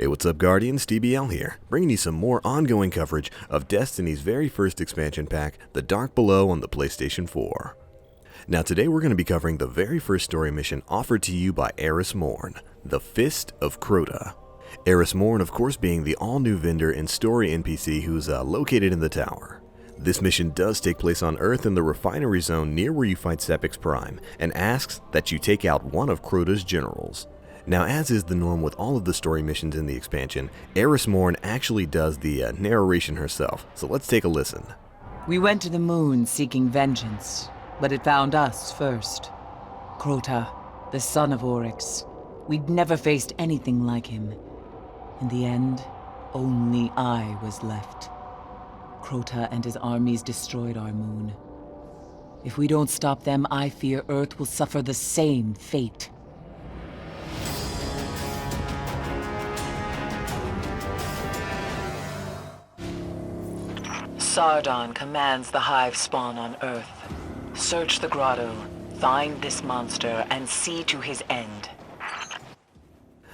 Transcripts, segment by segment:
Hey, what's up, Guardians? TBL here, bringing you some more ongoing coverage of Destiny's very first expansion pack, The Dark Below, on the PlayStation 4. Now today we're going to be covering the very first story mission offered to you by Eris Morn, the Fist of Crota. Eris Morn, of course, being the all-new vendor and story NPC who's located in the tower. This mission does take place on Earth in the refinery zone near where you fight Sepix Prime, and asks that you take out one of Crota's generals. Now, as is the norm with all of the story missions in the expansion, Eris Morn actually does the narration herself, so let's take a listen. We went to the moon seeking vengeance, but it found us first. Crota, the son of Oryx. We'd never faced anything like him. In the end, only I was left. Crota and his armies destroyed our moon. If we don't stop them, I fear Earth will suffer the same fate. Sardon commands the hive spawn on Earth. Search the grotto, find this monster, and see to his end.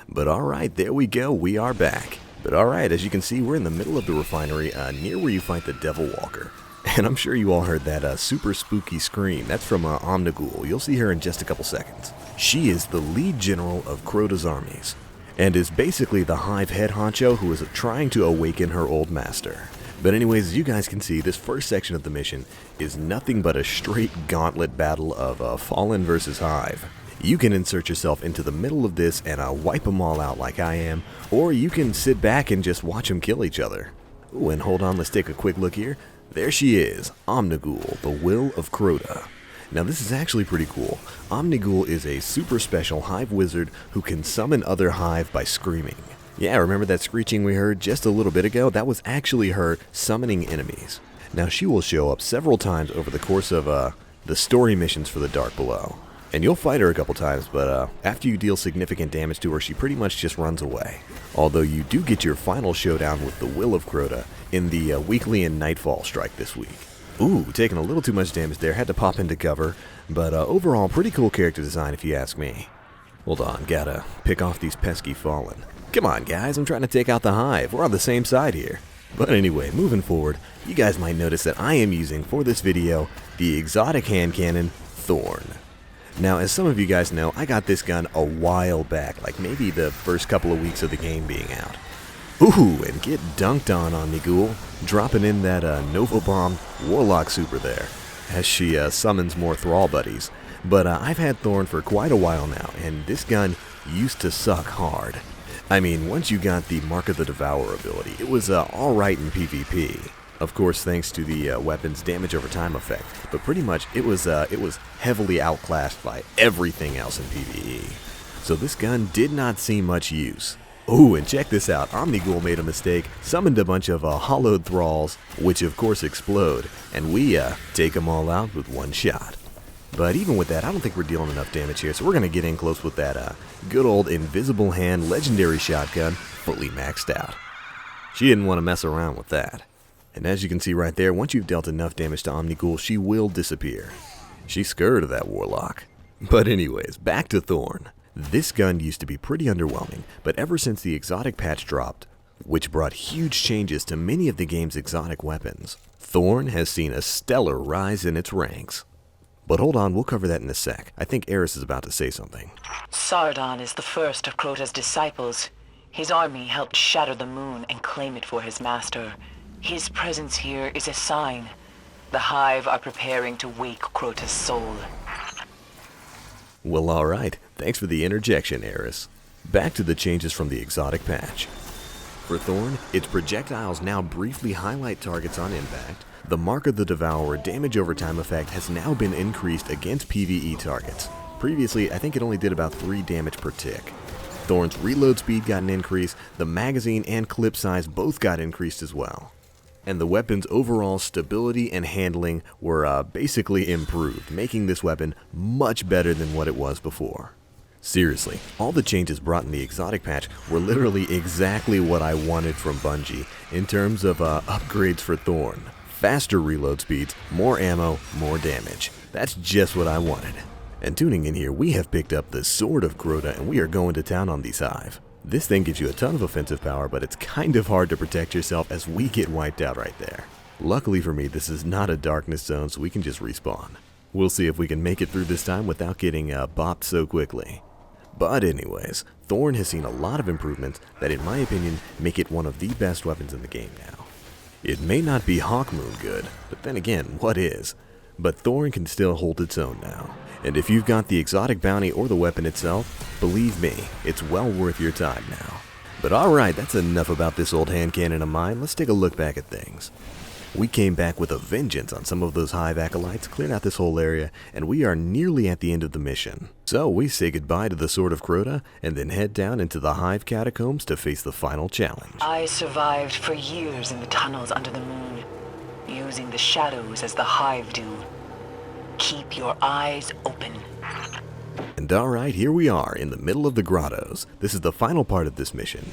But alright, there we go, we are back. But alright, as you can see, we're in the middle of the refinery, near where you fight the Devil Walker. And I'm sure you all heard that super spooky scream. That's from Omnigul. You'll see her in just a couple seconds. She is the lead general of Crota's armies, and is basically the hive head honcho who is trying to awaken her old master. But anyways, as you guys can see, this first section of the mission is nothing but a straight gauntlet battle of Fallen versus Hive. You can insert yourself into the middle of this and wipe them all out like I am, or you can sit back and just watch them kill each other. Ooh, and hold on, let's take a quick look here. There she is, Omnigul, the Will of Crota. Now this is actually pretty cool. Omnigul is a super special hive wizard who can summon other hive by screaming. Yeah, remember that screeching we heard just a little bit ago? That was actually her summoning enemies. Now she will show up several times over the course of the story missions for the Dark Below. And you'll fight her a couple times, but after you deal significant damage to her, she pretty much just runs away. Although you do get your final showdown with the Will of Crota in the weekly and nightfall strike this week. Ooh, taking a little too much damage there, had to pop into cover, but overall pretty cool character design if you ask me. Hold on, gotta pick off these pesky Fallen. Come on guys, I'm trying to take out the hive, we're on the same side here. But anyway, moving forward, you guys might notice that I am using for this video the exotic hand cannon, Thorn. Now, as some of you guys know, I got this gun a while back, like maybe the first couple of weeks of the game being out. Ooh, and get dunked on Omnigul, dropping in that Nova Bomb Warlock super there, as she summons more Thrall buddies. But I've had Thorn for quite a while now, and this gun used to suck hard. I mean, once you got the Mark of the Devourer ability, it was alright in PvP. Of course, thanks to the weapon's damage over time effect, but pretty much it was heavily outclassed by everything else in PvE. So this gun did not see much use. Ooh, and check this out, Omnigul made a mistake, summoned a bunch of hollowed thralls, which of course explode, and we take them all out with one shot. But even with that, I don't think we're dealing enough damage here, so we're going to get in close with that good old Invisible Hand legendary shotgun, fully maxed out. She didn't want to mess around with that. And as you can see right there, once you've dealt enough damage to Omnigul, she will disappear. She's scared of that Warlock. But anyways, back to Thorn. This gun used to be pretty underwhelming, but ever since the exotic patch dropped, which brought huge changes to many of the game's exotic weapons, Thorn has seen a stellar rise in its ranks. But hold on, we'll cover that in a sec. I think Eris is about to say something. Sardon is the first of Crota's disciples. His army helped shatter the moon and claim it for his master. His presence here is a sign. The Hive are preparing to wake Crota's soul. Well, alright. Thanks for the interjection, Eris. Back to the changes from the exotic patch. For Thorn, its projectiles now briefly highlight targets on impact. The Mark of the Devourer damage over time effect has now been increased against PvE targets. Previously, I think it only did about 3 damage per tick. Thorn's reload speed got an increase, the magazine and clip size both got increased as well. And the weapon's overall stability and handling were basically improved, making this weapon much better than what it was before. Seriously, all the changes brought in the exotic patch were literally exactly what I wanted from Bungie in terms of upgrades for Thorn. Faster reload speeds, more ammo, more damage. That's just what I wanted. And tuning in here, we have picked up the Sword of Crota and we are going to town on these Hive. This thing gives you a ton of offensive power, but it's kind of hard to protect yourself as we get wiped out right there. Luckily for me, this is not a darkness zone, so we can just respawn. We'll see if we can make it through this time without getting bopped so quickly. But anyways, Thorn has seen a lot of improvements that in my opinion make it one of the best weapons in the game now. It may not be Hawkmoon good, but then again, what is? But Thorn can still hold its own now. And if you've got the exotic bounty or the weapon itself, believe me, it's well worth your time now. But alright, that's enough about this old hand cannon of mine. Let's take a look back at things. We came back with a vengeance on some of those hive acolytes, cleared out this whole area, and we are nearly at the end of the mission. So we say goodbye to the Sword of Crota, and then head down into the hive catacombs to face the final challenge. I survived for years in the tunnels under the moon, using the shadows as the hive do. Keep your eyes open. And alright, here we are in the middle of the grottos. This is the final part of this mission.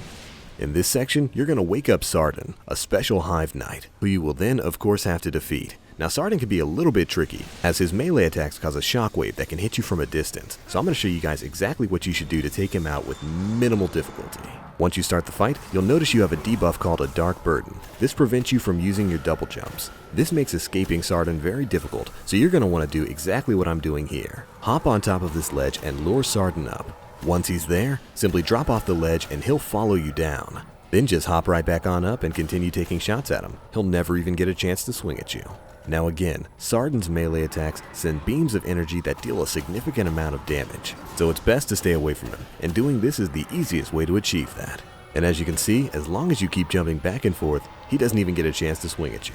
In this section, you're going to wake up Sardon, a special hive knight, who you will then of course have to defeat. Now Sardon can be a little bit tricky, as his melee attacks cause a shockwave that can hit you from a distance, so I'm going to show you guys exactly what you should do to take him out with minimal difficulty. Once you start the fight, you'll notice you have a debuff called a Dark Burden. This prevents you from using your double jumps. This makes escaping Sardon very difficult, so you're going to want to do exactly what I'm doing here. Hop on top of this ledge and lure Sardon up. Once he's there, simply drop off the ledge and he'll follow you down. Then just hop right back on up and continue taking shots at him. He'll never even get a chance to swing at you. Now again, Sardon's melee attacks send beams of energy that deal a significant amount of damage, so it's best to stay away from him, and doing this is the easiest way to achieve that. And as you can see, as long as you keep jumping back and forth, he doesn't even get a chance to swing at you.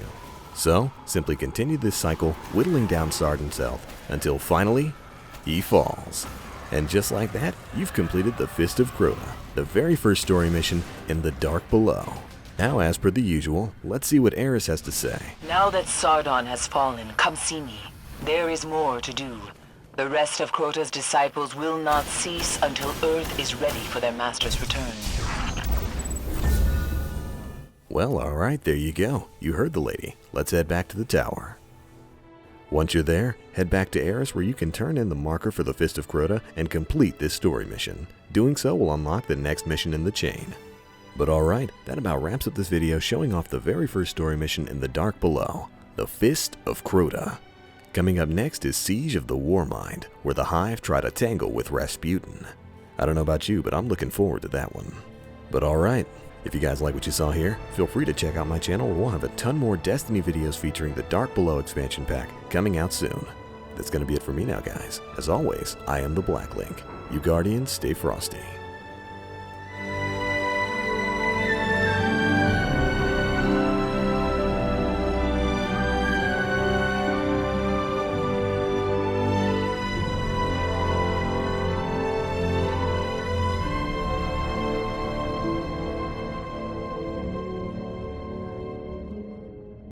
So, simply continue this cycle, whittling down Sardon's health, until finally, he falls. And just like that, you've completed the Fist of Crota, the very first story mission in the Dark Below. Now, as per the usual, let's see what Eris has to say. Now that Sardon has fallen, come see me. There is more to do. The rest of Crota's disciples will not cease until Earth is ready for their master's return. Well, alright, there you go. You heard the lady. Let's head back to the tower. Once you're there, head back to Eris where you can turn in the marker for the Fist of Crota and complete this story mission. Doing so will unlock the next mission in the chain. But alright, that about wraps up this video showing off the very first story mission in the Dark Below, the Fist of Crota. Coming up next is Siege of the Warmind, where the Hive try to tangle with Rasputin. I don't know about you, but I'm looking forward to that one. But alright, if you guys like what you saw here, feel free to check out my channel where we'll have a ton more Destiny videos featuring the Dark Below expansion pack coming out soon. That's going to be it for me now, guys. As always, I am the Black Link. You Guardians, stay frosty.